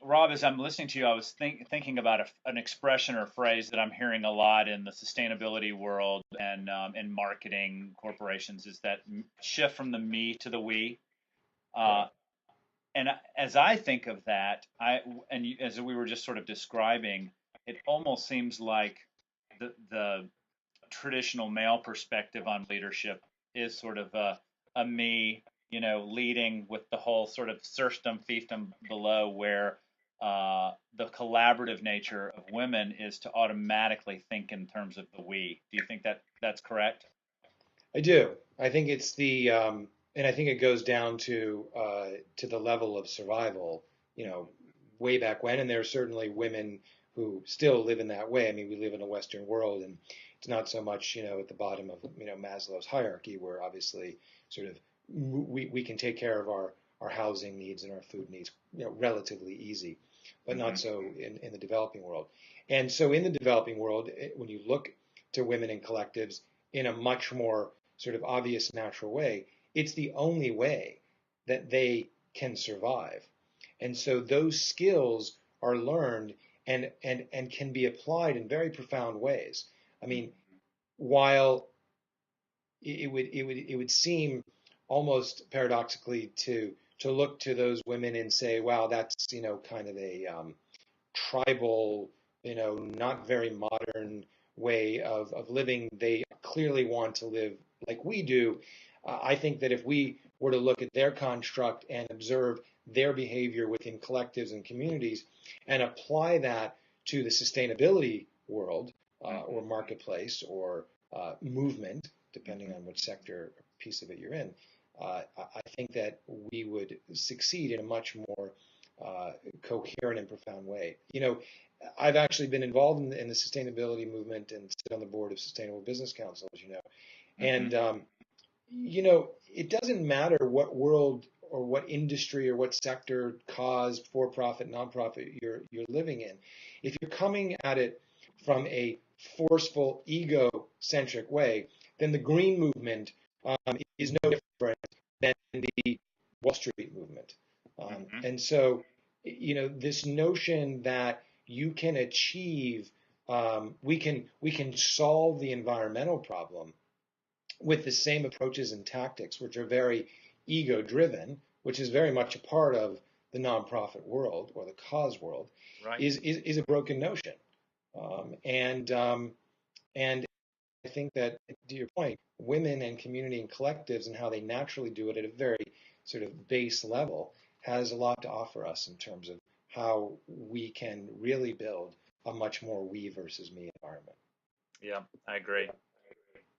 Rob, as I'm listening to you, I was thinking about an expression or phrase that I'm hearing a lot in the sustainability world and in marketing corporations is that shift from the me to the we. Uh, Right. and as I think of that, as we were just sort of describing, it almost seems like the traditional male perspective on leadership is sort of a me, leading with the whole sort of serfdom, fiefdom below, where the collaborative nature of women is to automatically think in terms of the we. Do you think that that's correct? I do. I think it's and I think it goes down to the level of survival, you know, way back when. And there are certainly women who still live in that way. I mean, we live in a Western world, and it's not so much, at the bottom of, Maslow's hierarchy, where obviously sort of we can take care of our housing needs and our food needs, relatively easy, but not Hmm. so in the developing world. And so in the developing world, when you look to women in collectives in a much more sort of obvious natural way, it's the only way that they can survive. And so those skills are learned and can be applied in very profound ways. I mean, while it would seem almost paradoxically to look to those women and say, wow, that's kind of a tribal, not very modern way of living. They clearly want to live like we do. I think that if we were to look at their construct and observe their behavior within collectives and communities and apply that to the sustainability world or Hmm. marketplace or movement, depending Hmm. on which sector or piece of it you're in, I think that we would succeed in a much more uh, coherent and profound way. I've actually been involved in the sustainability movement and sit on the board of Sustainable Business Council, as you know. Hmm. And it doesn't matter what world or what industry or what sector, cause, for-profit, nonprofit you're living in. If you're coming at it from a forceful, ego-centric way, then the green movement is no different than the Wall Street movement. Hmm. And so, this notion that you can achieve, we can solve the environmental problem with the same approaches and tactics, which are very ego driven, which is very much a part of the nonprofit world or the cause world, Right. is a broken notion. And I think that, to your point, women and community and collectives and how they naturally do it at a very sort of base level has a lot to offer us in terms of how we can really build a much more we versus me environment. Yeah, I agree.